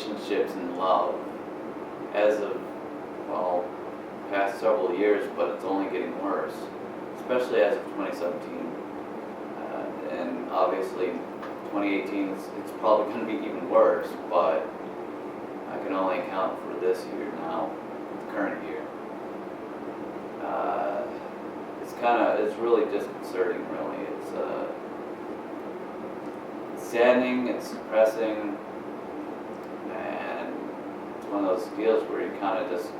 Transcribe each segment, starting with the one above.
relationships and love as of, well, past several years, but it's only getting worse, especially as of 2017. And obviously 2018, it's probably going to be even worse, but I can only account for this year now, the current year. It's really disconcerting, really. It's saddening, it's depressing, and it's one of those deals where you're kind of just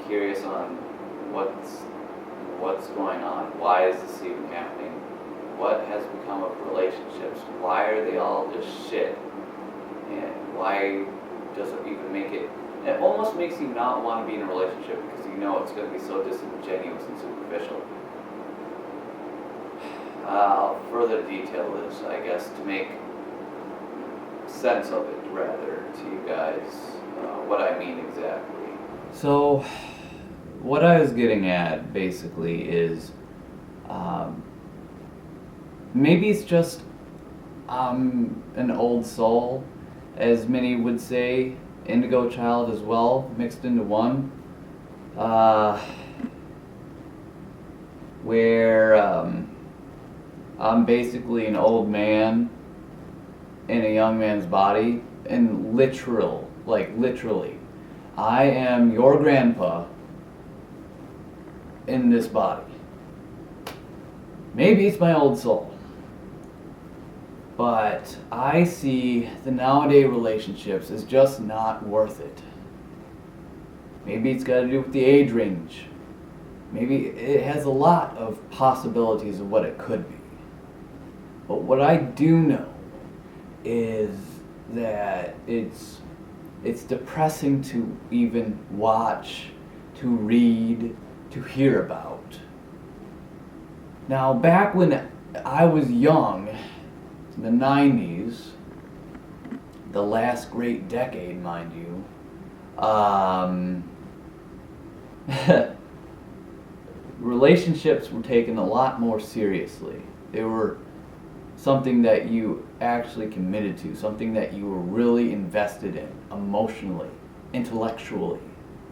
curious on what's going on. Why is this even happening? What has become of relationships? Why are they all just shit? And why does it even make it? It almost makes you not want to be in a relationship because you know it's going to be so disingenuous and superficial. I'll further detail this, I guess, to make sense of it, rather, to you guys, what I mean exactly. So, what I was getting at, basically, is maybe it's just an old soul, as many would say, indigo child as well, mixed into one, where I'm basically an old man in a young man's body, and literally, I am your grandpa in this body. Maybe it's my old soul, but I see the nowadays relationships as just not worth it. Maybe it's got to do with the age range. Maybe it has a lot of possibilities of what it could be. But what I do know is that it's depressing to even watch, to read, to hear about. Now, back when I was young, in the 90s, the last great decade, mind you, relationships were taken a lot more seriously. They were something that you actually committed to, something that you were really invested in, emotionally, intellectually,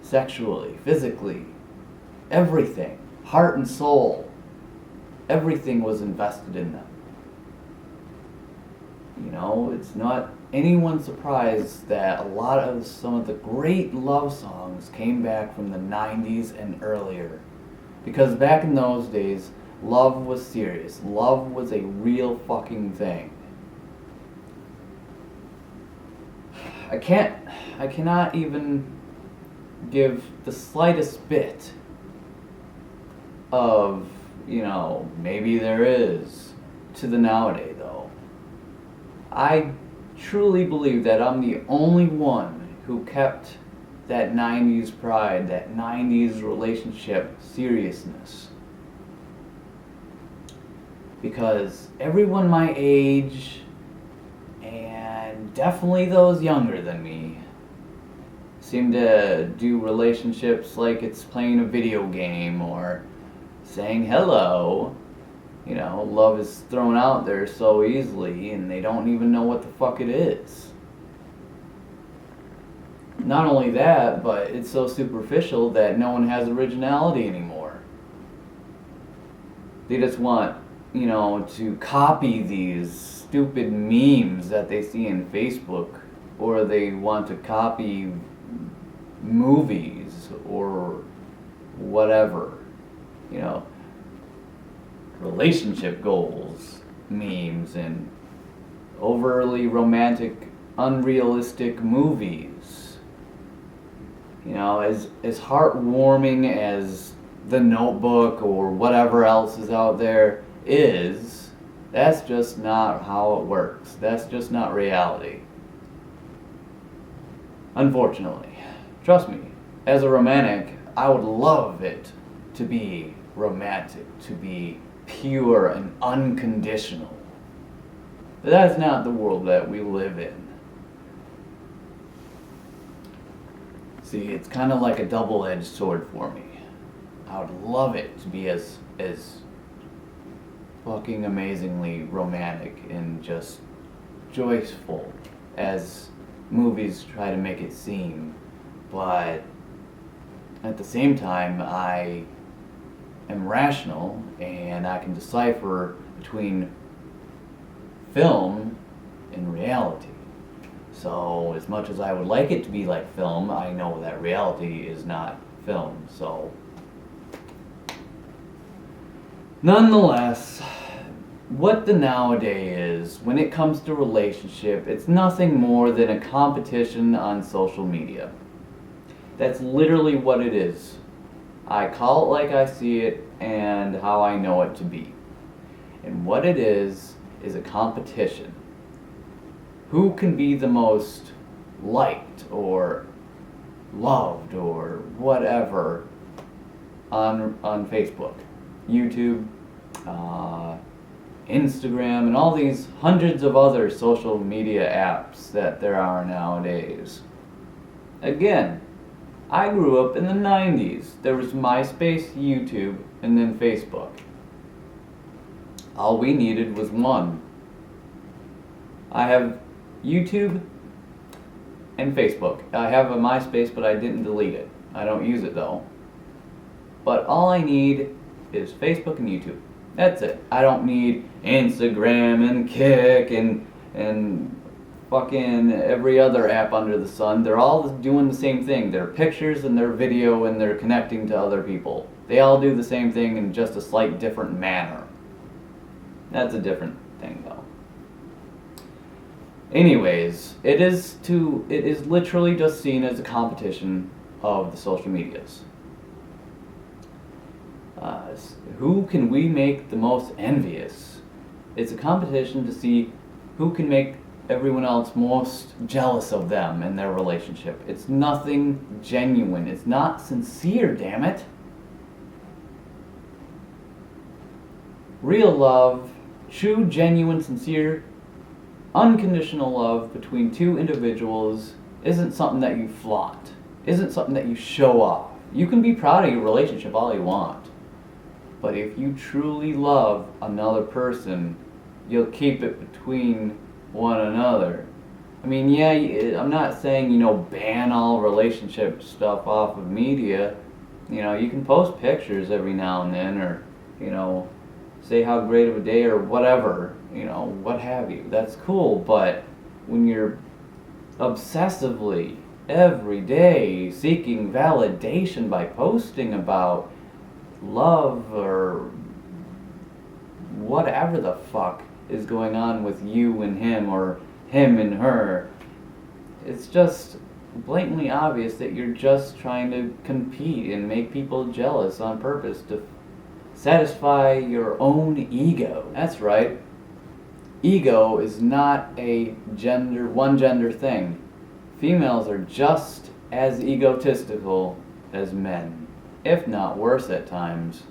sexually, physically, everything, heart and soul, everything was invested in them. You know, it's not anyone's surprise that a lot of some of the great love songs came back from the 90s and earlier. Because back in those days, love was serious. Love was a real fucking thing. I cannot even give the slightest bit of, maybe there is, to the nowadays though. I truly believe that I'm the only one who kept that 90s pride, that 90s relationship seriousness. Because everyone my age, and definitely those younger than me, seem to do relationships like it's playing a video game or saying hello. Love is thrown out there so easily and they don't even know what the fuck it is. Not only that, but it's so superficial that no one has originality anymore. They just want, to copy these stupid memes that they see in Facebook, or they want to copy movies or whatever, relationship goals, memes, and overly romantic, unrealistic movies. As heartwarming as The Notebook or whatever else is out there is, that's just not how it works. That's just not reality. Unfortunately. Trust me, as a romantic, I would love it to be romantic, to be pure and unconditional. But that's not the world that we live in. See, it's kind of like a double-edged sword for me. I would love it to be as fucking amazingly romantic and just joyful as movies try to make it seem. But at the same time, I am rational and I can decipher between film and reality. So as much as I would like it to be like film, I know that reality is not film. So nonetheless, what the nowadays is, when it comes to relationship, it's nothing more than a competition on social media. That's literally what it is. I call it like I see it and how I know it to be. And what it is a competition. Who can be the most liked or loved or whatever on Facebook, YouTube, Instagram, and all these hundreds of other social media apps that there are nowadays. Again, I grew up in the 90s. There was MySpace, YouTube, and then Facebook. All we needed was one. I have YouTube and Facebook. I have a MySpace, but I didn't delete it. I don't use it though. But all I need is Facebook and YouTube. That's it. I don't need Instagram and Kik and fucking every other app under the sun. They're all doing the same thing. They're pictures and they're video and they're connecting to other people. They all do the same thing in just a slight different manner. That's a different thing though. Anyways, it is literally just seen as a competition of the social medias. Who can we make the most envious? It's a competition to see who can make everyone else most jealous of them and their relationship. It's nothing genuine. It's not sincere, damn it. Real love, true, genuine, sincere, unconditional love between two individuals isn't something that you flaunt, isn't something that you show off. You can be proud of your relationship all you want, but if you truly love another person, you'll keep it between one another. I mean, yeah, I'm not saying, ban all relationship stuff off of media. You can post pictures every now and then, or, say how great of a day or whatever, what have you. That's cool, but when you're obsessively every day seeking validation by posting about love or whatever the fuck is going on with you and him or him and her, it's just blatantly obvious that you're just trying to compete and make people jealous on purpose to satisfy your own ego. That's right. Ego is not a one gender thing. Females are just as egotistical as men, if not worse at times,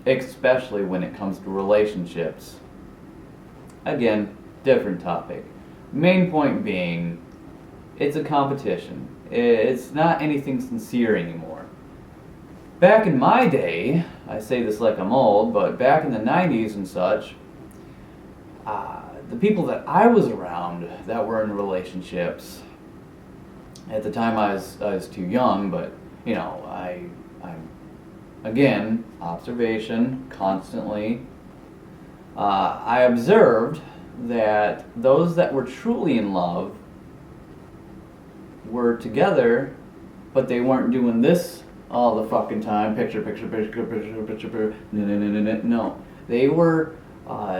especially when it comes to relationships. Again, different topic. Main point being, it's a competition. It's not anything sincere anymore. Back in my day, I say this like I'm old, but back in the 90s and such, the people that I was around that were in relationships, at the time I was too young, but I again, observation constantly, I observed that those that were truly in love were together, but they weren't doing this all the fucking time. Picture. No. They were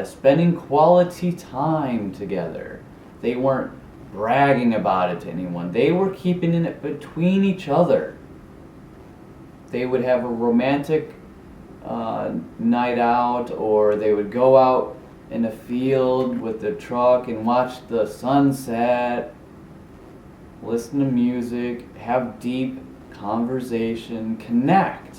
spending quality time together. They weren't bragging about it to anyone. They were keeping it between each other. They would have a romantic night out, or they would go out in a field with the truck and watch the sunset, listen to music, have deep conversation, connect,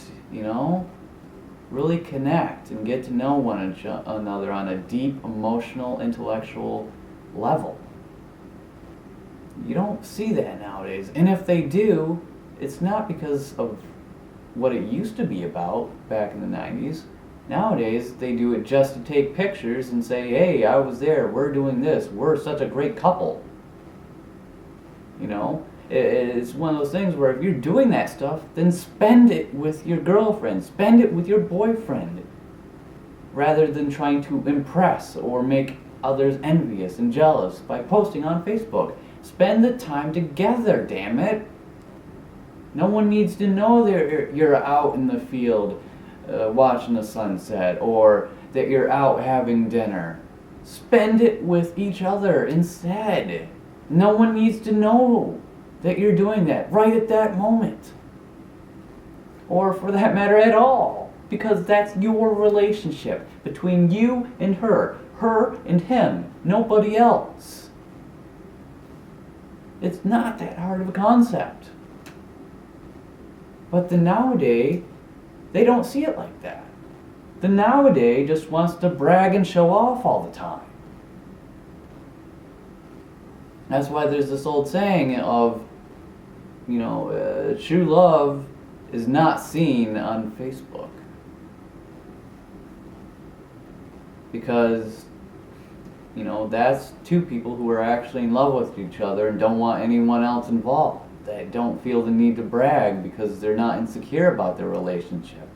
really connect and get to know one another on a deep emotional, intellectual level. You don't see that nowadays, and if they do, it's not because of what it used to be about back in the 90s. Nowadays, they do it just to take pictures and say, hey, I was there, we're doing this, we're such a great couple. You know, it's one of those things where if you're doing that stuff, then spend it with your girlfriend, spend it with your boyfriend, rather than trying to impress or make others envious and jealous by posting on Facebook. Spend the time together, damn it. No one needs to know that you're out in the field watching the sunset, or that you're out having dinner. Spend it with each other instead. No one needs to know that you're doing that right at that moment. Or for that matter at all. Because that's your relationship between you and her and him, nobody else. It's not that hard of a concept. But the nowadays, they don't see it like that. The nowadays just wants to brag and show off all the time. That's why there's this old saying of, true love is not seen on Facebook. Because, that's two people who are actually in love with each other and don't want anyone else involved. They don't feel the need to brag because they're not insecure about their relationship.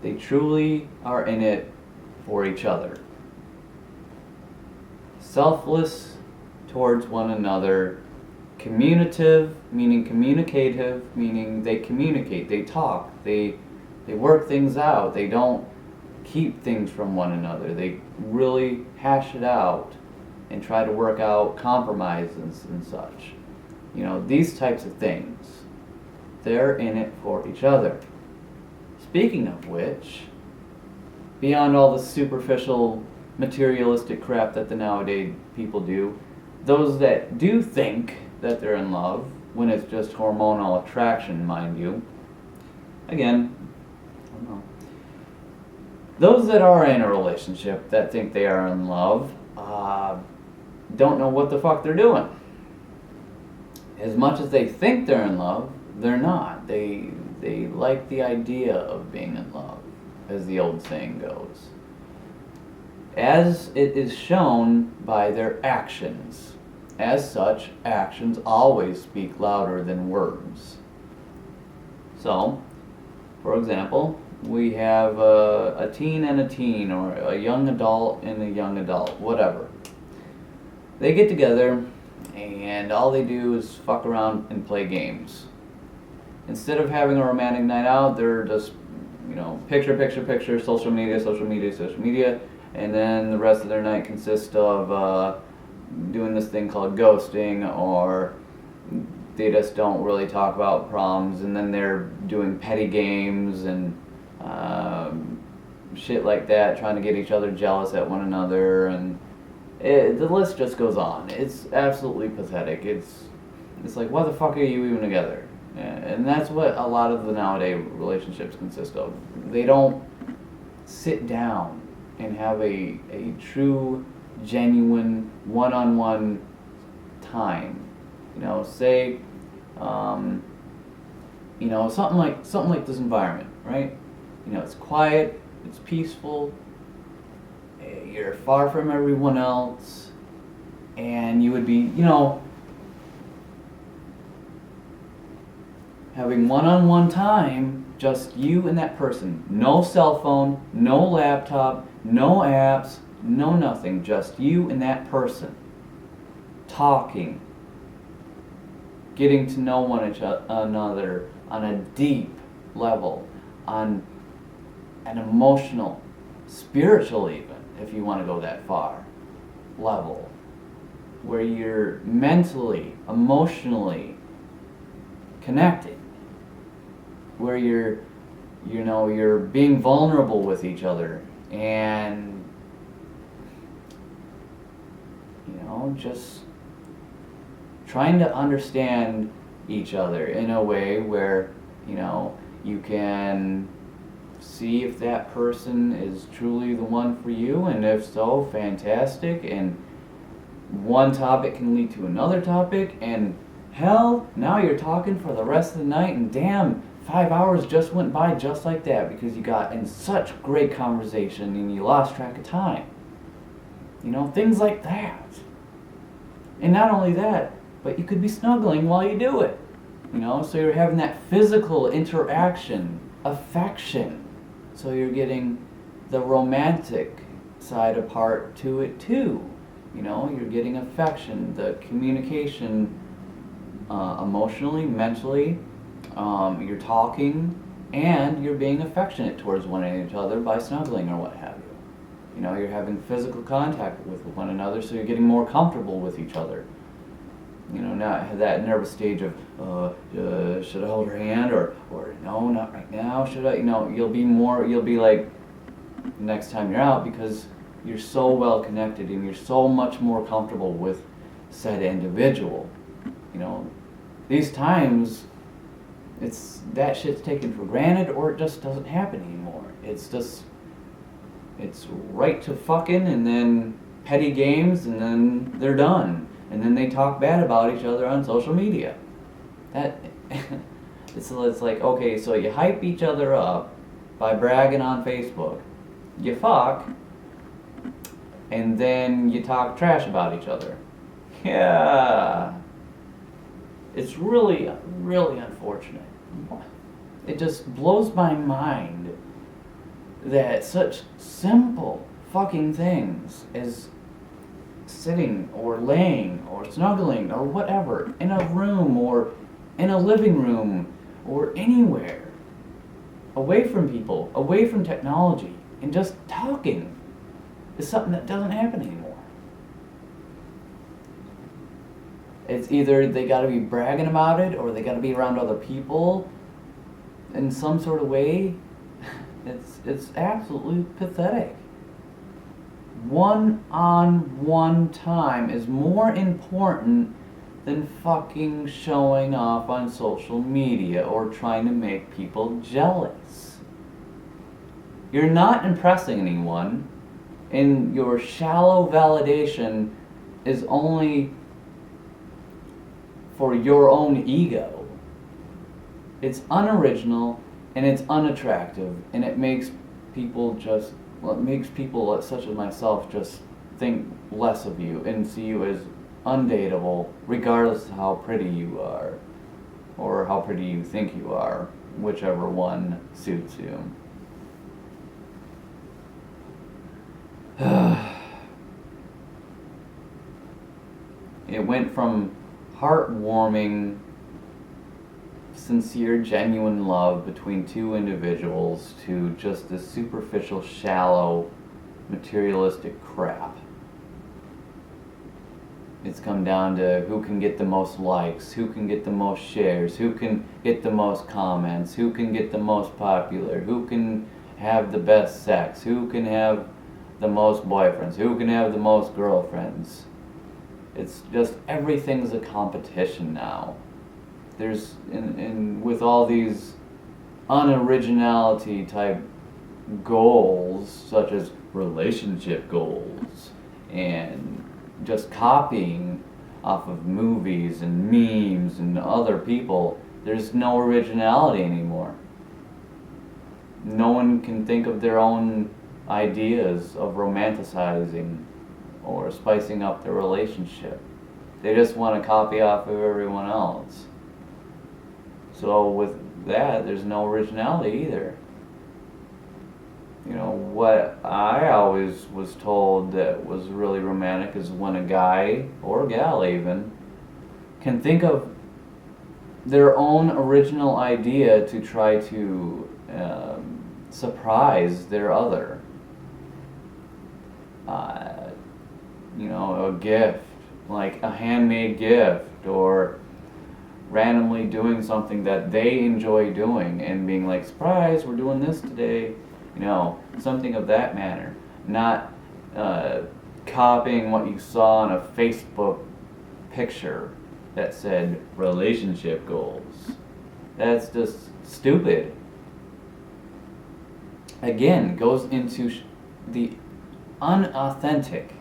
They truly are in it for each other. Selfless towards one another. Communicative, meaning communicative, meaning they communicate, they talk, they work things out, they don't keep things from one another. They really hash it out and try to work out compromises and such. These types of things. They're in it for each other. Speaking of which, beyond all the superficial, materialistic crap that the nowadays people do, those that do think that they're in love, when it's just hormonal attraction, mind you, again, I don't know. Those that are in a relationship that think they are in love don't know what the fuck they're doing. As much as they think they're in love, they're not. They like the idea of being in love, as the old saying goes. As it is shown by their actions. As such, actions always speak louder than words. So, for example, we have a teen and a teen, or a young adult and a young adult, whatever. They get together and all they do is fuck around and play games. Instead of having a romantic night out, they're just, picture, social media, and then the rest of their night consists of doing this thing called ghosting, or they just don't really talk about problems, and then they're doing petty games and shit like that, trying to get each other jealous at one another, and the list just goes on. It's absolutely pathetic. It's like, why the fuck are you even together? And that's what a lot of the nowadays relationships consist of. They don't sit down and have a true, genuine, one-on-one time. Say, something like this environment, right? It's quiet, it's peaceful, you're far from everyone else, and you would be, having one-on-one time, just you and that person. No cell phone, no laptop, no apps, no nothing. Just you and that person. Talking. Getting to know one another on a deep level. On an emotional, spiritual even, if you want to go that far, level. Where you're mentally, emotionally connected. Where you're being vulnerable with each other, and just trying to understand each other in a way where you can see if that person is truly the one for you, and if so, fantastic, and one topic can lead to another topic, and hell, now you're talking for the rest of the night, and damn, 5 hours just went by just like that because you got in such great conversation and you lost track of time. Things like that. And not only that, but you could be snuggling while you do it. So you're having that physical interaction, affection. So you're getting the romantic side apart to it too. You're getting affection, the communication, emotionally, mentally, you're talking, and you're being affectionate towards one another by snuggling or what have you. You're having physical contact with one another, so you're getting more comfortable with each other. Not that nervous stage of, should I hold her hand, or no, not right now, should I? You'll be like, next time you're out, because you're so well connected and you're so much more comfortable with said individual. These times, that shit's taken for granted, or it just doesn't happen anymore. It's right to fucking, and then petty games, and then they're done. And then they talk bad about each other on social media. It's like, okay, so you hype each other up by bragging on Facebook. You fuck, and then you talk trash about each other. Yeah. It's really, really unfortunate. It just blows my mind that such simple fucking things as sitting or laying or snuggling or whatever in a room or in a living room or anywhere, away from people, away from technology, and just talking is something that doesn't happen anymore. It's either they gotta be bragging about it or they gotta be around other people in some sort of way. It's absolutely pathetic. One-on-one time is more important than fucking showing off on social media or trying to make people jealous. You're not impressing anyone, and your shallow validation is only for your own ego. It's unoriginal, and it's unattractive, and it makes people such as myself just think less of you and see you as undateable, regardless of how pretty you are, or how pretty you think you are, whichever one suits you. It went from heartwarming, sincere, genuine love between two individuals to just this superficial, shallow, materialistic crap. It's come down to who can get the most likes, who can get the most shares, who can get the most comments, who can get the most popular, who can have the best sex, who can have the most boyfriends, who can have the most girlfriends. It's just, everything's a competition now. There's, with all these unoriginality type goals, such as relationship goals, and just copying off of movies and memes and other people, there's no originality anymore. No one can think of their own ideas of romanticizing or spicing up their relationship. They just want to copy off of everyone else. So with that, there's no originality either. What I always was told that was really romantic is when a guy, or a gal even, can think of their own original idea to try to surprise their other. A gift, like a handmade gift, or randomly doing something that they enjoy doing and being like, surprise, we're doing this today. Something of that manner. Not copying what you saw on a Facebook picture that said relationship goals. That's just stupid. Again, goes into the unauthentic,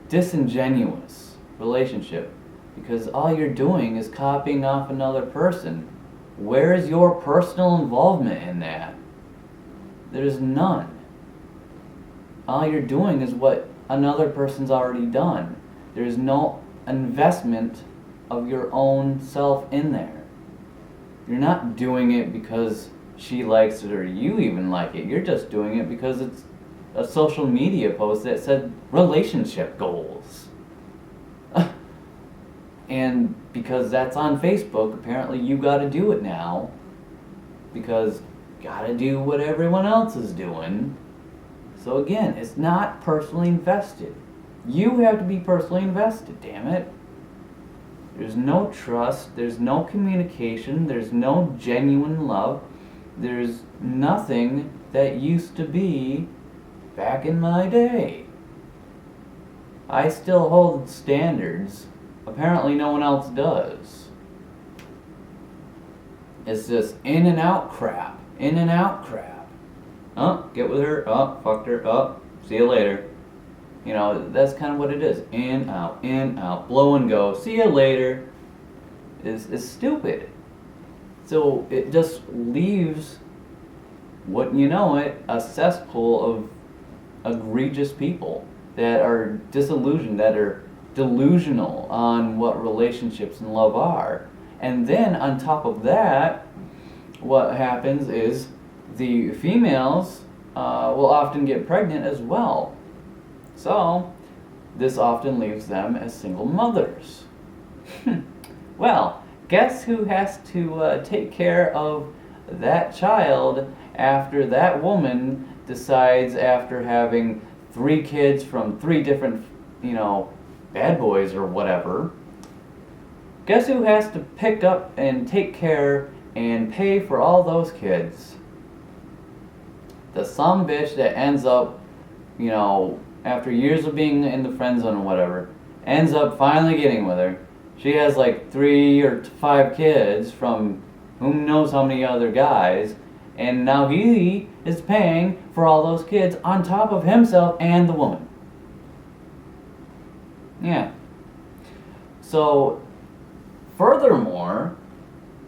disingenuous relationship, because all you're doing is copying off another person. Where is your personal involvement in that? There's none. All you're doing is what another person's already done. There's no investment of your own self in there. You're not doing it because she likes it or you even like it. You're just doing it because it's a social media post that said relationship goals. And because that's on Facebook, apparently you gotta do it now. Because gotta do what everyone else is doing. So again, it's not personally invested. You have to be personally invested, damn it. There's no trust, there's no communication, there's no genuine love, there's nothing that used to be back in my day. I still hold standards. Apparently no one else does. It's this in and out crap. In and out crap. Oh, get with her. Oh, fucked her. Oh, see you later. You know, that's kind of what it is. In, out, blow and go. See you later. Is stupid. So it just leaves, wouldn't you know it, a cesspool of egregious people that are disillusioned, that are delusional on what relationships and love are. And then on top of that, what happens is the females will often get pregnant as well. So this often leaves them as single mothers. Well, guess who has to take care of that child after that woman decides, after having 3 kids from 3 different, bad boys or whatever, guess who has to pick up and take care and pay for all those kids? The sumbitch that ends up, after years of being in the friend zone or whatever, ends up finally getting with her. She has like 3 or 5 kids from who knows how many other guys, and now he is paying for all those kids on top of himself and the woman. Yeah. So, furthermore,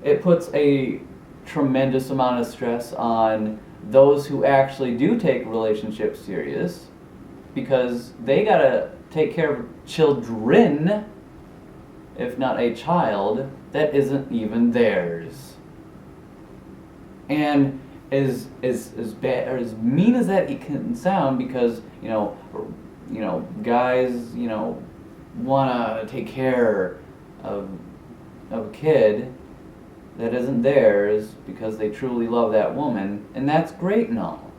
it puts a tremendous amount of stress on those who actually do take relationships serious, because they gotta take care of children, if not a child, that isn't even theirs. And as bad or as mean as that it can sound, because guys wanna take care of a kid that isn't theirs because they truly love that woman, and that's great and all.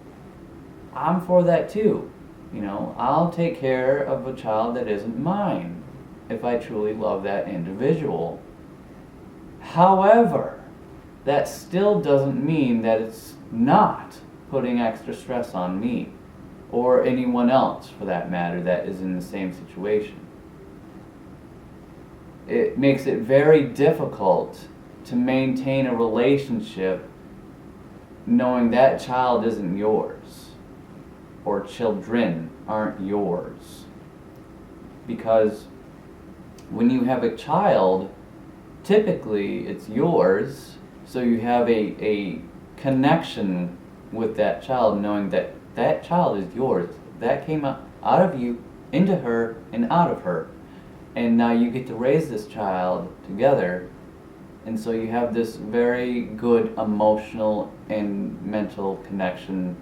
I'm for that too. I'll take care of a child that isn't mine if I truly love that individual. However, that still doesn't mean that it's not putting extra stress on me, or anyone else for that matter that is in the same situation. It makes it very difficult to maintain a relationship knowing that child isn't yours, or children aren't yours. Because when you have a child, typically it's yours, so you have a connection with that child, knowing that that child is yours. That came out of you, into her, and out of her. And now you get to raise this child together, and so you have this very good emotional and mental connection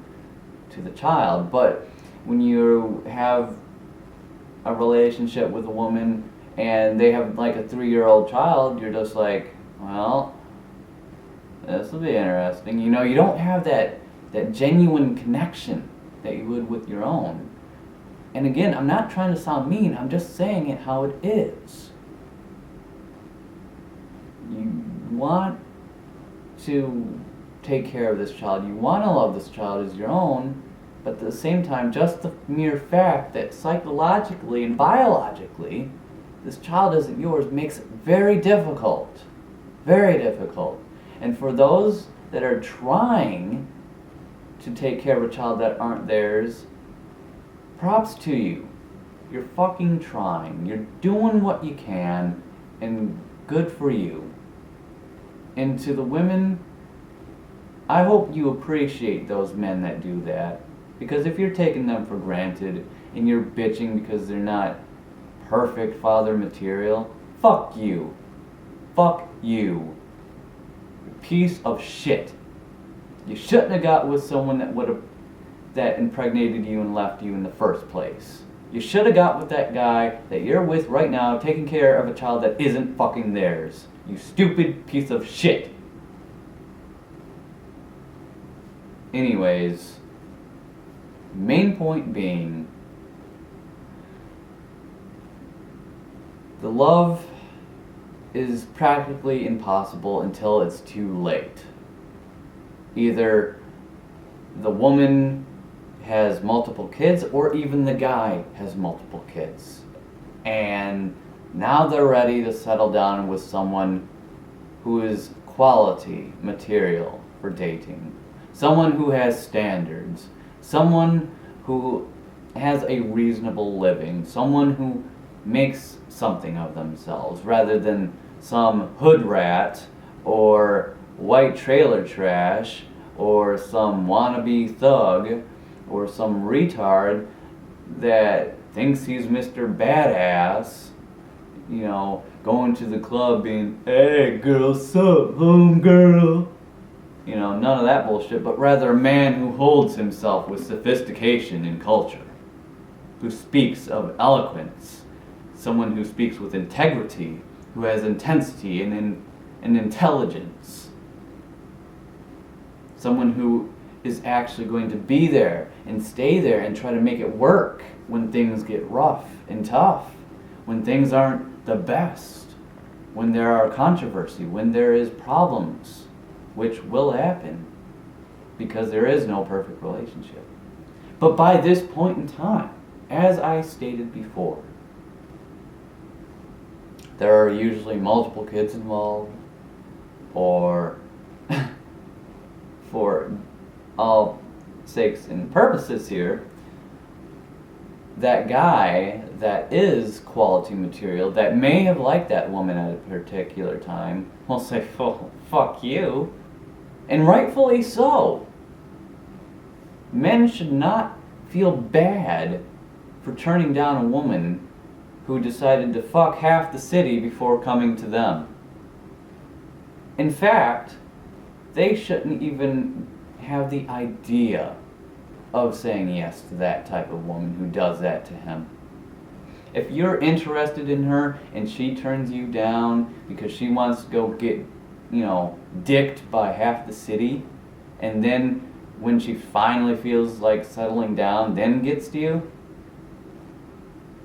to the child. But when you have a relationship with a woman and they have like a 3-year-old child, you're just like, well, this will be interesting. You don't have that genuine connection that you would with your own. And again, I'm not trying to sound mean, I'm just saying it how it is. You want to take care of this child, you want to love this child as your own, but at the same time, just the mere fact that psychologically and biologically this child isn't yours makes it very difficult. Very difficult. And for those that are trying to take care of a child that aren't theirs, props to you. You're fucking trying. You're doing what you can, and good for you. And to the women, I hope you appreciate those men that do that. Because if you're taking them for granted and you're bitching because they're not perfect father material, fuck you. Fuck you. You piece of shit. You shouldn't have got with someone that impregnated you and left you in the first place. You should have got with that guy that you're with right now, taking care of a child that isn't fucking theirs. You stupid piece of shit. Anyways, main point being, the love is practically impossible until it's too late. Either the woman has multiple kids, or even the guy has multiple kids. And now they're ready to settle down with someone who is quality material for dating. Someone who has standards. Someone who has a reasonable living. Someone who makes something of themselves, rather than some hood rat or white trailer trash or some wannabe thug or some retard that thinks he's Mr. Badass, you know, going to the club being, hey girl, sup, home girl. You know, none of that bullshit, but rather a man who holds himself with sophistication and culture, who speaks of eloquence, someone who speaks with integrity, who has intensity and intelligence, someone who is actually going to be there and stay there and try to make it work when things get rough and tough, when things aren't the best, when there are controversy, when there is problems, which will happen because there is no perfect relationship. But by this point in time, as I stated before, there are usually multiple kids involved, or for all sakes and purposes here, that guy that is quality material, that may have liked that woman at a particular time, will say, oh, fuck you. And rightfully so. Men should not feel bad for turning down a woman who decided to fuck half the city before coming to them. In fact, they shouldn't even have the idea of saying yes to that type of woman who does that to him. If you're interested in her and she turns you down because she wants to go get, you know, dicked by half the city, and then when she finally feels like settling down, then gets to you,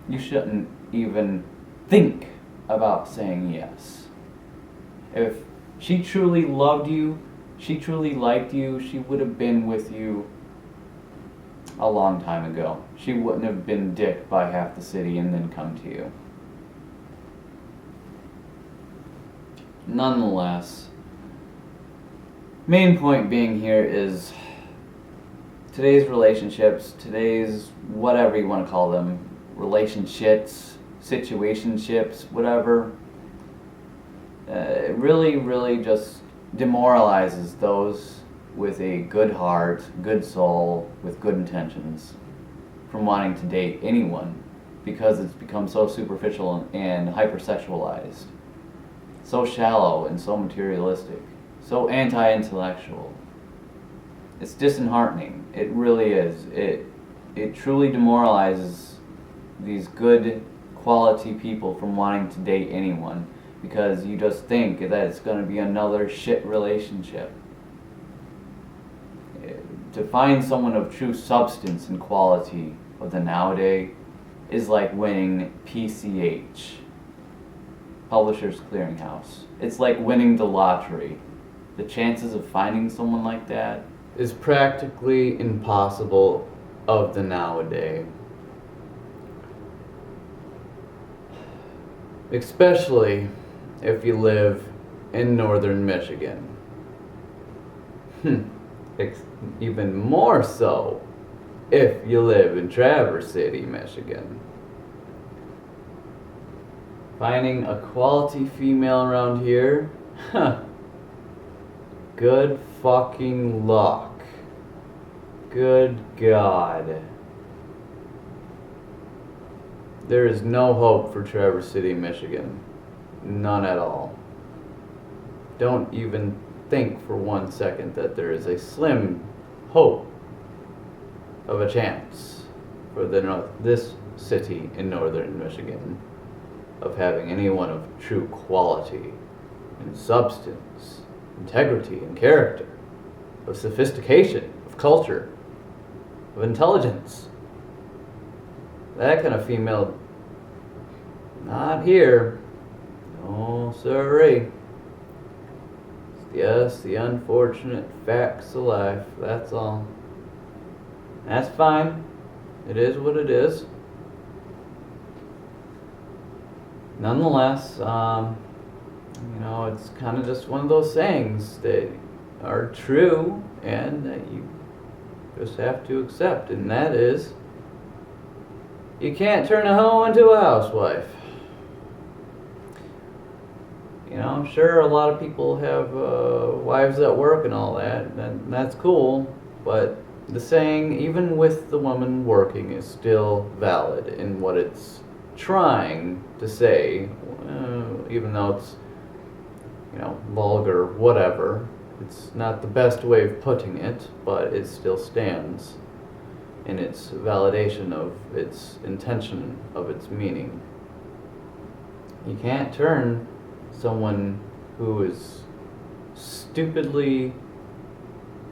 you shouldn't even think about saying yes. If she truly loved you, she truly liked you, she would have been with you a long time ago. She wouldn't have been dicked by half the city and then come to you. Nonetheless, main point being here is today's relationships, today's whatever you want to call them, relationships, situationships, whatever, it really just demoralizes those with a good heart, good soul, with good intentions from wanting to date anyone, because it's become so superficial and hypersexualized, so shallow and so materialistic, so anti-intellectual. It's disheartening. It really is. It truly demoralizes these good quality people from wanting to date anyone, because you just think that it's going to be another shit relationship. To find someone of true substance and quality of the nowadays is like winning PCH, Publishers Clearinghouse. It's like winning the lottery. The chances of finding someone like that is practically impossible of the nowadays. Especially if you live in northern Michigan. Even more so if you live in Traverse City, Michigan. Finding a quality female around here? Good fucking luck. Good God. There is no hope for Traverse City, Michigan. None at all. Don't even think for 1 second that there is a slim hope of a chance for this city in northern Michigan of having anyone of true quality and substance, integrity and character, of sophistication, of culture, of intelligence. That kind of female, not here. No, sirree. Yes, the unfortunate facts of life, that's all. That's fine. It is what it is. Nonetheless, it's kind of just one of those sayings that are true and that you just have to accept, and that is, you can't turn a hoe into a housewife. I'm sure a lot of people have wives at work and all that, and that's cool, but the saying, even with the woman working, is still valid in what it's trying to say, even though it's, vulgar, whatever. It's not the best way of putting it, but it still stands in its validation of its intention, of its meaning. You can't turn someone who is stupidly,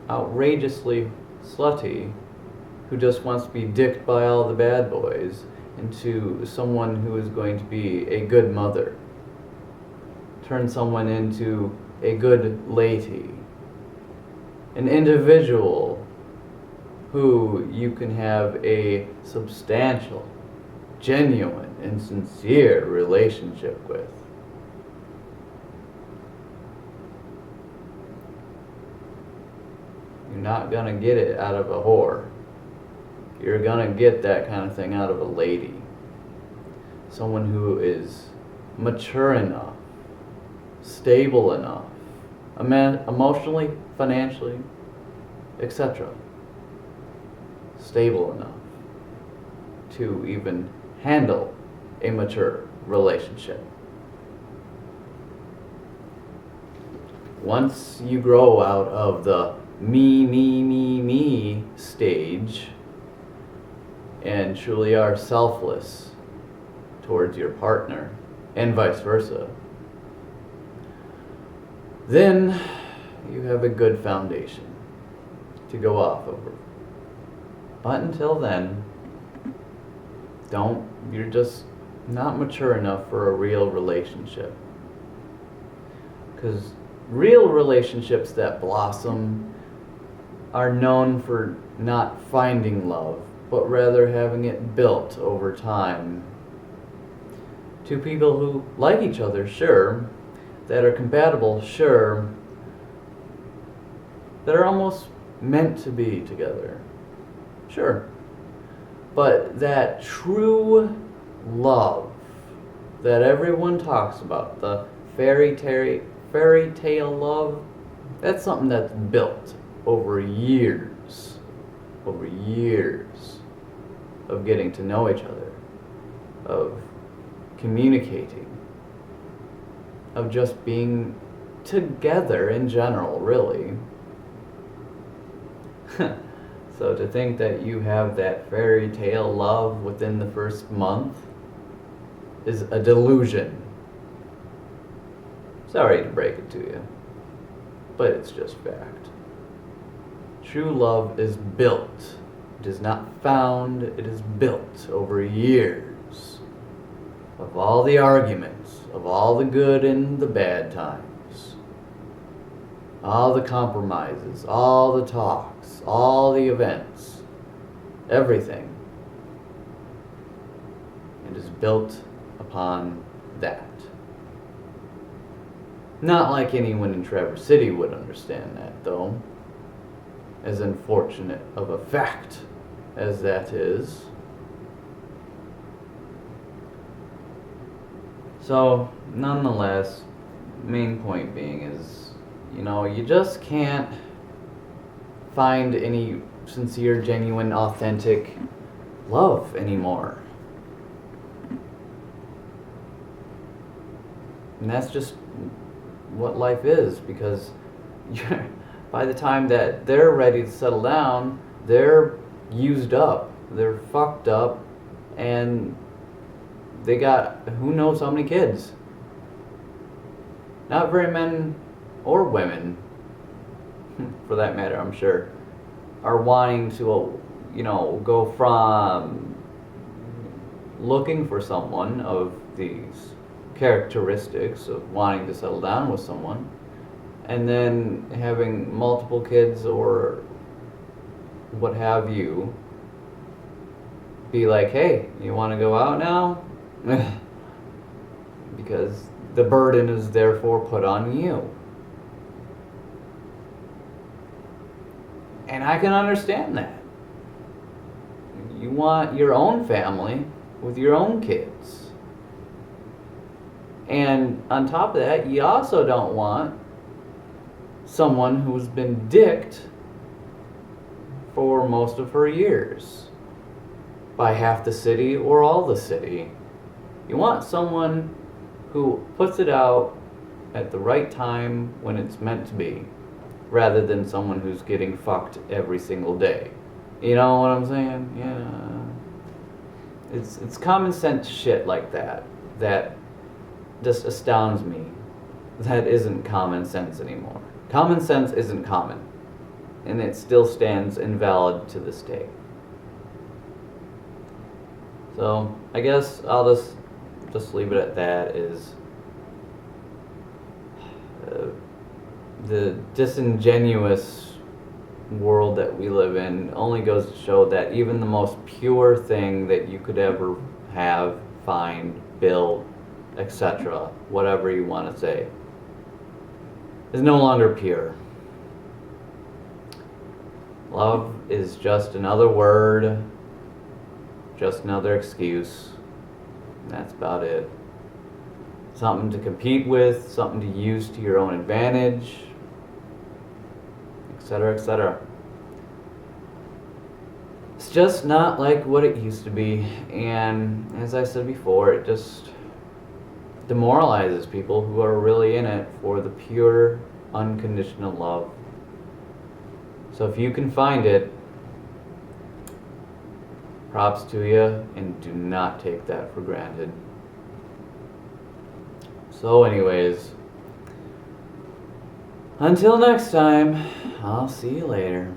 outrageously slutty, who just wants to be dicked by all the bad boys, into someone who is going to be a good mother. Turn someone into a good lady. An individual who you can have a substantial, genuine, and sincere relationship with. You're not gonna get it out of a whore. You're gonna get that kind of thing out of a lady. Someone who is mature enough, stable enough, emotionally, financially, etc. Stable enough to even handle a mature relationship. Once you grow out of the me stage and truly are selfless towards your partner, and vice versa, then you have a good foundation to go off of. But until then, you're just not mature enough for a real relationship. Because real relationships that blossom are known for not finding love, but rather having it built over time. Two people who like each other, sure, that are compatible, sure, that are almost meant to be together, sure. But that true love that everyone talks about, the fairy tale love, that's something that's built over years of getting to know each other, of communicating, of just being together in general, really. So to think that you have that fairy tale love within the first month is a delusion. Sorry to break it to you, but it's just fact. True love is built. It is not found, it is built over years of all the arguments, of all the good and the bad times, all the compromises, all the talks, all the events, everything. It is built upon that. Not like anyone in Traverse City would understand that, though, as unfortunate of a fact as that is. So, nonetheless, main point being is, you just can't find any sincere, genuine, authentic love anymore. And that's just what life is, because by the time that they're ready to settle down, they're used up, they're fucked up, and they got who knows how many kids. Not very men or women, for that matter, I'm sure, are wanting to, go from looking for someone of these characteristics of wanting to settle down with someone, and then having multiple kids or what have you, be like, hey, you want to go out now? Because the burden is therefore put on you. And I can understand that. You want your own family with your own kids. And on top of that, you also don't want someone who's been dicked for most of her years by half the city or all the city. You want someone who puts it out at the right time when it's meant to be, rather than someone who's getting fucked every single day. You know what I'm saying? Yeah. It's common sense shit like that just astounds me. That isn't common sense anymore. Common sense isn't common, and it still stands invalid to this day. So I guess I'll just leave it at that. Is the disingenuous world that we live in only goes to show that even the most pure thing that you could ever have, find, build, etc., whatever you want to say, is no longer pure. Love is just another word, just another excuse. That's about it. Something to compete with, something to use to your own advantage, etc., etc. It's just not like what it used to be, and as I said before, it just demoralizes people who are really in it for the pure, unconditional love. So if you can find it, props to you, and do not take that for granted. So anyways, until next time, I'll see you later.